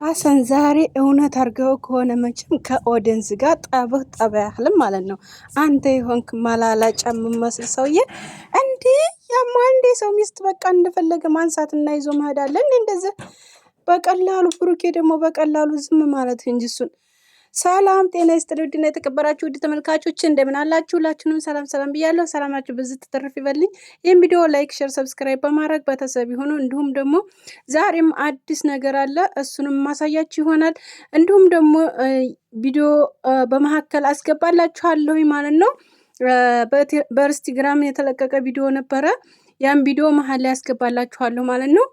ሀሰን ዛሬ እውነት አድርገው ከሆነ መቼም ከኦዲየንስ ጋር ጠብህ ጠብ ያህልም ማለት ነው። አንተ የሆንክ ማላላጫ የምመስል ሰውዬ እንዲህ ያማ እንዴ ሰው ሚስት በቃ እንደፈለገ ማንሳት እና ይዞ መሄድ አለ እንደዚህ በቀላሉ። ብሩኬ ደግሞ በቀላሉ ዝም ማለት እንጂ እሱን ሰላም ጤና ይስጥልኝ። ውድና የተከበራችሁ ውድ ተመልካቾች እንደምን አላችሁ? ሁላችሁንም ሰላም ሰላም ብያለሁ። ሰላማችሁ ብዝት ትርፍ ይበልኝ። ይህን ቪዲዮ ላይክ፣ ሼር፣ ሰብስክራይብ በማድረግ ቤተሰብ ይሁኑ። እንዲሁም ደግሞ ዛሬም አዲስ ነገር አለ፣ እሱንም ማሳያችሁ ይሆናል። እንዲሁም ደግሞ ቪዲዮ በመካከል አስገባላችኋለሁ ማለት ነው። በኢንስታግራም የተለቀቀ ቪዲዮ ነበረ። ያን ቪዲዮ መሀል ላይ አስገባላችኋለሁ ማለት ነው።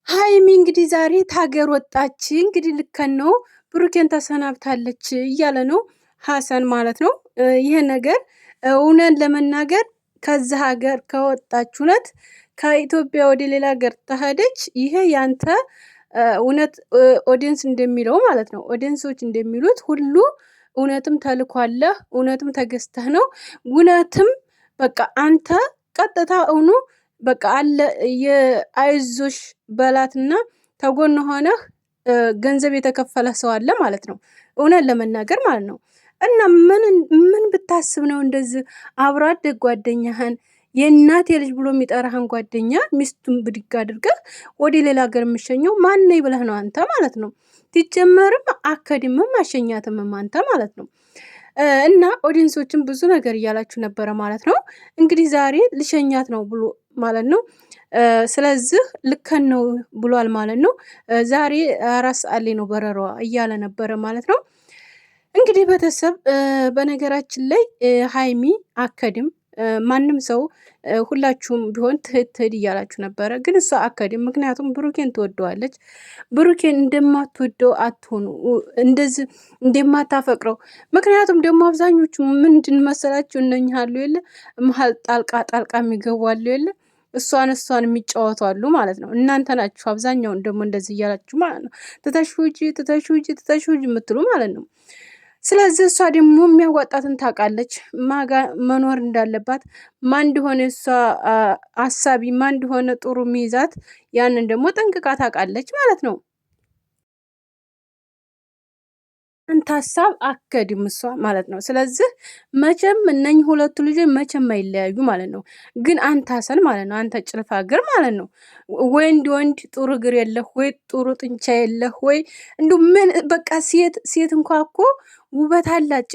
ሀይሚ እንግዲህ ዛሬ ታገር ወጣች። እንግዲህ ልከን ነው ብሩኬን ተሰናብታለች እያለ ነው ሀሰን ማለት ነው። ይሄ ነገር እውነን ለመናገር ከዛ ሀገር ከወጣች እውነት ከኢትዮጵያ ወደ ሌላ ሀገር ተሄደች። ይሄ ያንተ እውነት ኦዲየንስ እንደሚለው ማለት ነው። ኦዲየንሶች እንደሚሉት ሁሉ እውነትም ተልኳለህ፣ እውነትም ተገዝተህ ነው፣ እውነትም በቃ አንተ ቀጥታ እውኑ በቃ አለ የአይዞሽ በላትና ተጎን ሆነህ ገንዘብ የተከፈለ ሰው አለ ማለት ነው። እውነት ለመናገር ማለት ነው። እና ምን ብታስብ ነው እንደዚህ አብሮ አደግ ጓደኛህን የእናቴ ልጅ ብሎ የሚጠራህን ጓደኛ ሚስቱን ብድግ አድርገህ ወደ ሌላ ሀገር የምሸኘው ማን ነኝ ብለህ ነው አንተ ማለት ነው። ትጀመርም አከድምም አሸኛትም አንተ ማለት ነው። እና ኦዲየንሶችን ብዙ ነገር እያላችሁ ነበረ ማለት ነው። እንግዲህ ዛሬ ልሸኛት ነው ብሎ ማለት ነው። ስለዚህ ልከን ነው ብሏል ማለት ነው። ዛሬ 4 ሰዓት ላይ ነው በረራዋ እያለ ነበረ ማለት ነው። እንግዲህ ቤተሰብ በነገራችን ላይ ሀይሚ አከድም ማንም ሰው ሁላችሁም ቢሆን ትህት እያላችሁ ነበረ፣ ግን እሷ አከድም። ምክንያቱም ብሩኬን ትወደዋለች። ብሩኬን እንደማትወደው አትሆኑ፣ እንደዚህ እንደማታፈቅረው። ምክንያቱም ደግሞ አብዛኞቹ ምንድን መሰላችሁ እነኝህ አሉ የለ መሀል ጣልቃ የሚገቡ አሉ የለ እሷን የሚጫወቱ አሉ ማለት ነው። እናንተ ናችሁ አብዛኛውን ደግሞ እንደዚህ እያላችሁ ማለት ነው ትተሹጂ የምትሉ ማለት ነው። ስለዚህ እሷ ደግሞ የሚያዋጣትን ታውቃለች፣ ማጋ መኖር እንዳለባት፣ ማን እንደሆነ እሷ አሳቢ፣ ማን እንደሆነ ጥሩ ሚይዛት፣ ያንን ደግሞ ጠንቅቃ ታውቃለች ማለት ነው። አንተ ሀሳብ አከድም እሷ ማለት ነው። ስለዚህ መቼም እነኝ ሁለቱ ልጆች መቼም አይለያዩ ማለት ነው። ግን አንተ ሀሰን ማለት ነው፣ አንተ ጭልፋ እግር ማለት ነው። ወንድ ጥሩ እግር የለህ ወይ ጥሩ ጥንቻ የለህ ወይ እንዱ ምን በቃ ሴት እንኳ እኮ ውበት አላት።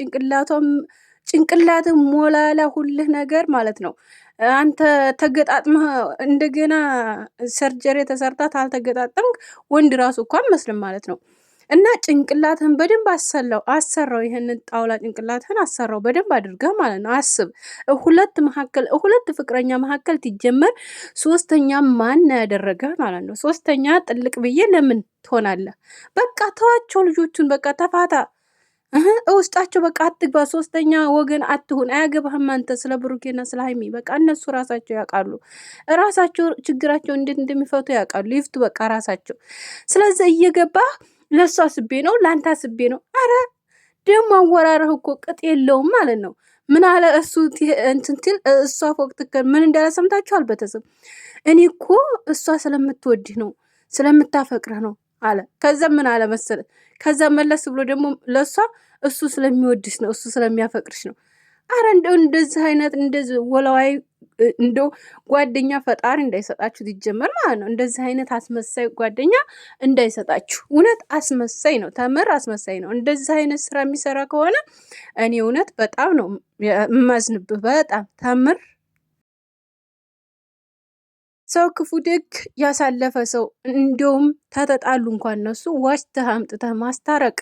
ጭንቅላት ሞላላ ሁልህ ነገር ማለት ነው። አንተ ተገጣጥመህ እንደገና ሰርጀሪ ተሰርታት አልተገጣጠምክ ወንድ ራሱ እኮ መስልም ማለት ነው። እና ጭንቅላትህን በደንብ አሰራው። ይሄንን ጣውላ ጭንቅላትህን አሰራው በደንብ አድርገህ ማለት ነው። አስብ፣ ሁለት ፍቅረኛ መካከል ትጀመር ሶስተኛ ማን ያደረገ ማለት ነው። ሶስተኛ ጥልቅ ብዬ ለምን ትሆናለህ? በቃ ተዋቸው ልጆቹን፣ በቃ ተፋታ ውስጣቸው በቃ አትግባ። ሶስተኛ ወገን አትሁን። አያገባህም አንተ ስለ ብሩኬና ስለ ሀይሚ በቃ እነሱ ራሳቸው ያውቃሉ። ራሳቸው ችግራቸው እንዴት እንደሚፈቱ ያውቃሉ። ይፍቱ በቃ ራሳቸው። ስለዚህ እየገባህ ለእሱ አስቤ ነው ለአንተ አስቤ ነው። አረ ደግሞ አወራረህ እኮ ቅጥ የለውም ማለት ነው። ምን አለ እሱ እንትንትል እሷ ፎቅ ትከል ምን እንዳለ ሰምታችኋል ቤተሰብ? እኔ እኮ እሷ ስለምትወድህ ነው ስለምታፈቅረህ ነው አለ። ከዛ ምን አለ መሰለ፣ ከዛ መለስ ብሎ ደግሞ ለእሷ እሱ ስለሚወድሽ ነው እሱ ስለሚያፈቅርሽ ነው። አረ እንደው እንደዚህ አይነት እንደዚህ ወላዋይ እንደው ጓደኛ ፈጣሪ እንዳይሰጣችሁ ይጀመር ማለት ነው። እንደዚህ አይነት አስመሳይ ጓደኛ እንዳይሰጣችሁ። እውነት አስመሳይ ነው፣ ተምር አስመሳይ ነው። እንደዚህ አይነት ስራ የሚሰራ ከሆነ እኔ እውነት በጣም ነው የማዝንብህ። በጣም ተምር ሰው ክፉ ደግ ያሳለፈ ሰው እንደውም ተተጣሉ እንኳን እነሱ ዋሽተህ አምጥተህ ማስታረቅ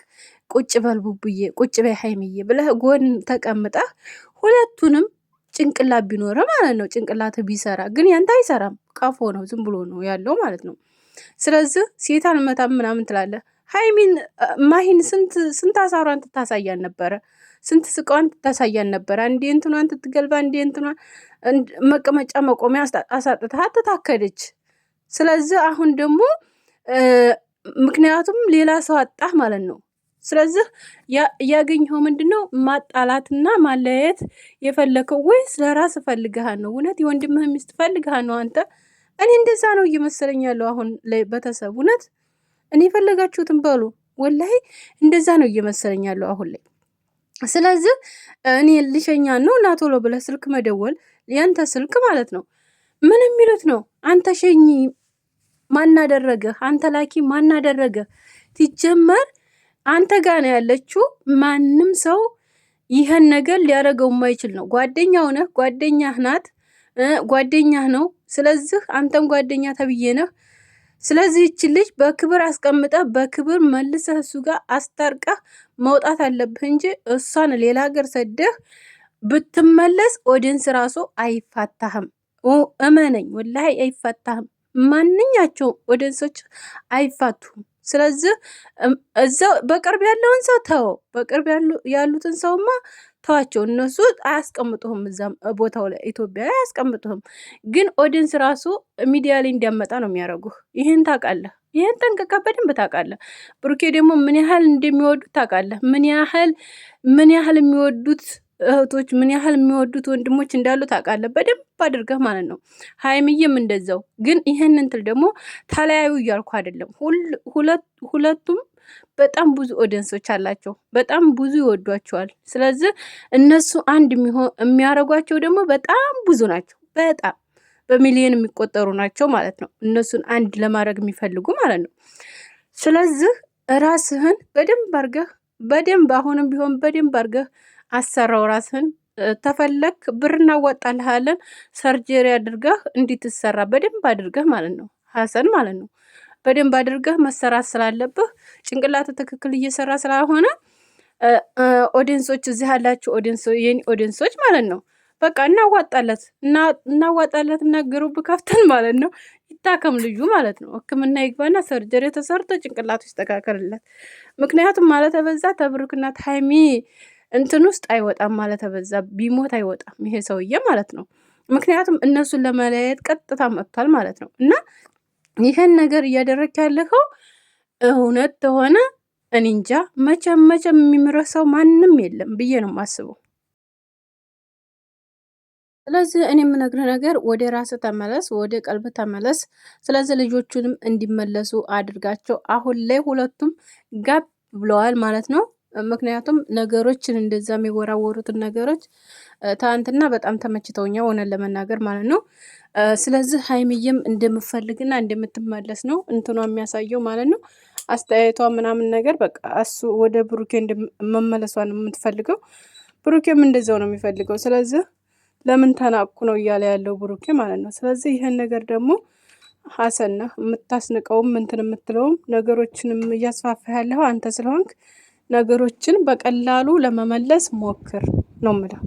ቁጭ በል ቡቡዬ ቁጭ በይ ሀይሚዬ ብለህ ጎን ተቀምጠህ ሁለቱንም ጭንቅላት ቢኖረ ማለት ነው። ጭንቅላት ቢሰራ ግን ያንተ አይሰራም። ቀፎ ነው፣ ዝም ብሎ ነው ያለው ማለት ነው። ስለዚህ ሴት አልመታም ምናምን ትላለህ። ሀይሚን ማሂን ስንት አሳሯን ትታሳያን ነበረ፣ ስንት ስቃዋን ትታሳያን ነበረ። አንዴ እንትኗን ትትገልባ፣ አንዴ እንትኗን መቀመጫ መቆሚያ አሳጥታ ትታከደች። ስለዚህ አሁን ደግሞ ምክንያቱም ሌላ ሰው አጣህ ማለት ነው። ስለዚህ ያገኘው ምንድነው? ማጣላትና ማለያየት የፈለከው ወይስ ለራስ ፈልገህ ነው? እውነት የወንድምህ ሚስት ፈልገህ ነው አንተ? እኔ እንደዛ ነው እየመሰለኝ ያለው አሁን ላይ ቤተሰብ። እውነት እኔ የፈለጋችሁትን በሉ፣ ወላሂ እንደዛ ነው እየመሰለኝ ያለው አሁን ላይ። ስለዚህ እኔ ልሸኛ ነው እና ቶሎ ብለህ ስልክ መደወል፣ ያንተ ስልክ ማለት ነው። ምን የሚሉት ነው? አንተ ሸኝ ማናደረገህ? አንተ ላኪ ማናደረገህ? ሲጀመር አንተ ጋር ነው ያለችው። ማንም ሰው ይህን ነገር ሊያደርገው የማይችል ነው። ጓደኛው ነህ፣ ጓደኛህ ናት፣ ጓደኛህ ነው። ስለዚህ አንተም ጓደኛ ተብዬ ነህ። ስለዚህ ይቺ ልጅ በክብር አስቀምጠህ በክብር መልሰህ እሱ ጋር አስታርቀህ መውጣት አለብህ እንጂ እሷን ሌላ ሀገር ሰደህ ብትመለስ ኦዲንስ ራሱ አይፋታህም። እመነኝ፣ ወላሂ አይፋታህም። ማንኛቸው ኦዲንሶች አይፋቱም። ስለዚህ እዛው በቅርብ ያለውን ሰው ተው፣ በቅርብ ያሉትን ሰውማ ተዋቸው። እነሱ አያስቀምጡህም፣ እዛም ቦታው ላይ ኢትዮጵያ አያስቀምጡህም። ግን ኦዲንስ ራሱ ሚዲያ ላይ እንዲያመጣ ነው የሚያደርጉህ። ይህን ታውቃለህ። ይህን ጠንቅቀህ በደንብ ታውቃለህ። ብሩኬ ደግሞ ምን ያህል እንደሚወዱት ታውቃለህ። ምን ያህል የሚወዱት እህቶች፣ ምን ያህል የሚወዱት ወንድሞች እንዳሉ ታውቃለህ በደንብ አድርገህ ማለት ነው። ሀይምዬም እንደዛው። ግን ይህን እንትል ደግሞ ተለያዩ እያልኩ አይደለም። ሁለቱም በጣም ብዙ ኦዲየንሶች አላቸው። በጣም ብዙ ይወዷቸዋል። ስለዚህ እነሱ አንድ የሚያደርጓቸው ደግሞ በጣም ብዙ ናቸው። በጣም በሚሊዮን የሚቆጠሩ ናቸው ማለት ነው። እነሱን አንድ ለማድረግ የሚፈልጉ ማለት ነው። ስለዚህ ራስህን በደንብ አድርገህ አሁንም ቢሆን በደንብ አድርገህ አሰራው ራስህን። ተፈለክ ብር እናዋጣልሃለን፣ ሰርጀሪ አድርገህ እንዲትሰራ በደንብ አድርገህ ማለት ነው። ሀሰን ማለት ነው። በደንብ አድርገህ መሰራት ስላለብህ ጭንቅላት ትክክል እየሰራ ስላልሆነ ኦዲየንሶች፣ እዚህ ያላችሁ የኔ ኦዲየንሶች ማለት ነው፣ በቃ እናዋጣለት እና ግሩብ ከፍተን ማለት ነው። ይታከም ልጁ ማለት ነው። ሕክምና ይግባና ሰርጀሪ ተሰርቶ ጭንቅላቱ ይስተካከልለት። ምክንያቱም ማለት በዛ ተብሩክና ሀይሚ እንትን ውስጥ አይወጣም ማለት በዛ ቢሞት አይወጣም ይሄ ሰውዬ ማለት ነው። ምክንያቱም እነሱን ለመለያየት ቀጥታ መጥቷል ማለት ነው። እና ይህን ነገር እያደረግ ያለኸው እውነት ተሆነ እኔ እንጃ መቼም የሚምረሰው ማንም የለም ብዬ ነው የማስበው። ስለዚህ እኔ የምነግርህ ነገር ወደ ራስህ ተመለስ፣ ወደ ቀልብ ተመለስ። ስለዚህ ልጆቹንም እንዲመለሱ አድርጋቸው። አሁን ላይ ሁለቱም ጋብ ብለዋል ማለት ነው። ምክንያቱም ነገሮችን እንደዛ የሚወራወሩትን ነገሮች ትናንትና በጣም ተመችተውኛ ሆነን ለመናገር ማለት ነው። ስለዚህ ሀይሚዬም እንደምፈልግና እንደምትመለስ ነው እንትኗ የሚያሳየው ማለት ነው። አስተያየቷ ምናምን ነገር በቃ እሱ ወደ ብሩኬ መመለሷን የምትፈልገው፣ ብሩኬም እንደዛው ነው የሚፈልገው። ስለዚህ ለምን ተናቅኩ ነው እያለ ያለው ብሩኬ ማለት ነው። ስለዚህ ይህን ነገር ደግሞ ሀሰን ነህ የምታስንቀውም እንትን የምትለውም ነገሮችንም እያስፋፋ ያለው አንተ ስለሆንክ ነገሮችን በቀላሉ ለመመለስ ሞክር ነው የምለው።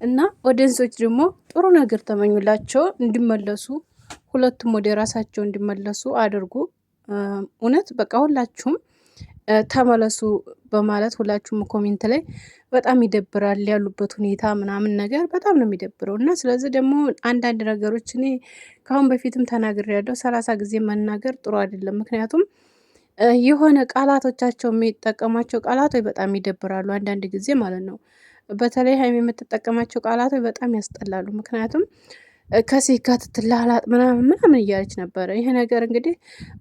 እና ኦዲየንሶች ደግሞ ጥሩ ነገር ተመኙላቸው እንዲመለሱ፣ ሁለቱም ወደ ራሳቸው እንዲመለሱ አድርጉ። እውነት በቃ ሁላችሁም ተመለሱ በማለት ሁላችሁም ኮሜንት ላይ በጣም ይደብራል ያሉበት ሁኔታ ምናምን ነገር በጣም ነው የሚደብረው። እና ስለዚህ ደግሞ አንዳንድ ነገሮች እኔ ከአሁን በፊትም ተናግሬያለሁ፣ 30 ጊዜ መናገር ጥሩ አይደለም። ምክንያቱም የሆነ ቃላቶቻቸው የሚጠቀሟቸው ቃላቶች በጣም ይደብራሉ አንዳንድ ጊዜ ማለት ነው። በተለይ ሀይሚ የምትጠቀማቸው ቃላቶች በጣም ያስጠላሉ። ምክንያቱም ከሴት ጋር ትትላላጥ ምናምን እያለች ነበረ። ይሄ ነገር እንግዲህ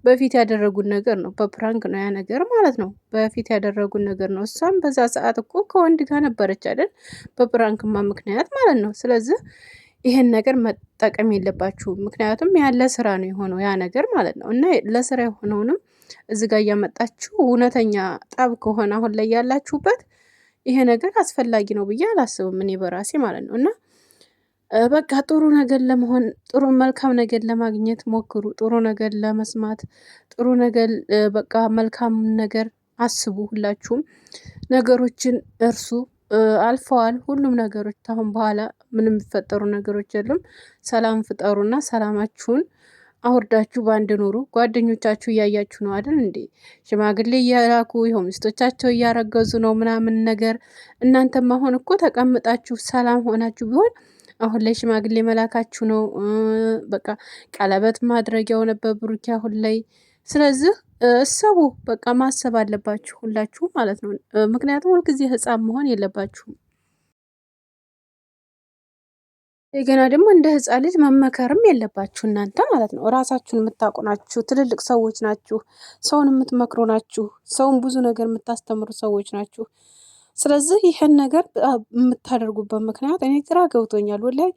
በፊት ያደረጉን ነገር ነው፣ በፕራንክ ነው ያ ነገር ማለት ነው። በፊት ያደረጉን ነገር ነው። እሷም በዛ ሰዓት እኮ ከወንድ ጋር ነበረች አይደል? በፕራንክማ ምክንያት ማለት ነው። ስለዚህ ይሄን ነገር መጠቀም የለባችሁም። ምክንያቱም ያለ ስራ ነው የሆነው ያ ነገር ማለት ነው። እና ለስራ የሆነውንም እዚህ ጋር እያመጣችሁ እውነተኛ ጠብ ከሆነ አሁን ላይ ያላችሁበት ይሄ ነገር አስፈላጊ ነው ብዬ አላስብም እኔ በራሴ ማለት ነው። እና በቃ ጥሩ ነገር ለመሆን ጥሩ መልካም ነገር ለማግኘት ሞክሩ። ጥሩ ነገር ለመስማት ጥሩ ነገር በቃ መልካም ነገር አስቡ። ሁላችሁም ነገሮችን እርሱ አልፈዋል ሁሉም ነገሮች። አሁን በኋላ ምንም የሚፈጠሩ ነገሮች የሉም። ሰላም ፍጠሩና ሰላማችሁን አውርዳችሁ በአንድ ኑሩ። ጓደኞቻችሁ እያያችሁ ነው አይደል እንዴ? ሽማግሌ እያላኩ ይኸው ሚስቶቻቸው እያረገዙ ነው ምናምን ነገር። እናንተም አሁን እኮ ተቀምጣችሁ ሰላም ሆናችሁ ቢሆን አሁን ላይ ሽማግሌ መላካችሁ ነው። በቃ ቀለበት ማድረጊያው ነበር ብሩኪ አሁን ላይ። ስለዚህ እሰቡ፣ በቃ ማሰብ አለባችሁ ሁላችሁ ማለት ነው። ምክንያቱም ሁልጊዜ ህፃን መሆን የለባችሁም። ገና ደግሞ እንደ ህፃን ልጅ መመከርም የለባችሁ እናንተ ማለት ነው። ራሳችሁን የምታውቁ ናችሁ፣ ትልልቅ ሰዎች ናችሁ፣ ሰውን የምትመክሩ ናችሁ፣ ሰውን ብዙ ነገር የምታስተምሩ ሰዎች ናችሁ። ስለዚህ ይህን ነገር የምታደርጉበት ምክንያት እኔ ግራ ገብቶኛል። ወላሂ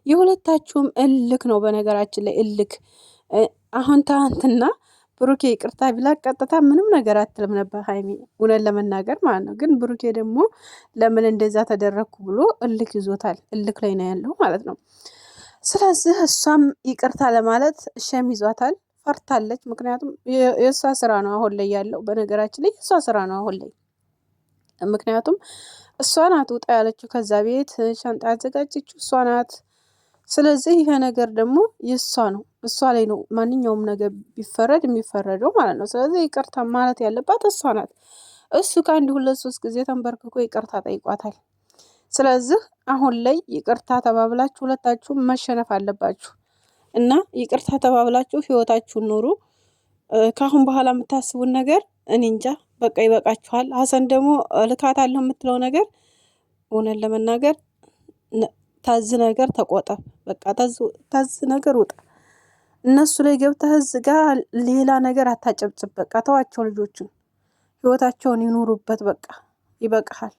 የሁለታችሁም እልክ ነው። በነገራችን ላይ እልክ አሁን ትናንትና ብሩኬ ይቅርታ ቢላ ቀጥታ ምንም ነገር አትልም ነበር ሀይሚ፣ እውነት ለመናገር ማለት ነው። ግን ብሩኬ ደግሞ ለምን እንደዛ ተደረግኩ ብሎ እልክ ይዞታል። እልክ ላይ ነው ያለው ማለት ነው። ስለዚህ እሷም ይቅርታ ለማለት ሸም ይዟታል፣ ፈርታለች። ምክንያቱም የእሷ ስራ ነው አሁን ላይ ያለው። በነገራችን ላይ የእሷ ስራ ነው አሁን ላይ። ምክንያቱም እሷ ናት ውጣ ያለችው ከዛ ቤት፣ ሻንጣ ያዘጋጀችው እሷ ናት። ስለዚህ ይሄ ነገር ደግሞ የእሷ ነው፣ እሷ ላይ ነው ማንኛውም ነገር ቢፈረድ የሚፈረደው ማለት ነው። ስለዚህ ይቅርታ ማለት ያለባት እሷ ናት። እሱ ከአንድ ሁለት ሶስት ጊዜ ተንበርክኮ ይቅርታ ጠይቋታል። ስለዚህ አሁን ላይ ይቅርታ ተባብላችሁ ሁለታችሁም መሸነፍ አለባችሁ እና ይቅርታ ተባብላችሁ ህይወታችሁን ኑሩ። ከአሁን በኋላ የምታስቡን ነገር እኔ እንጃ፣ በቃ ይበቃችኋል። ሀሰን ደግሞ ልካት አለሁ የምትለው ነገር እውነት ለመናገር ታዝ ነገር ተቆጠብ። በቃ ታዝ ነገር ውጣ። እነሱ ላይ ገብተህ እዚህ ጋር ሌላ ነገር አታጨብጭብ። በቃ ተዋቸው፣ ልጆቹን ህይወታቸውን ይኑሩበት። በቃ ይበቃሃል።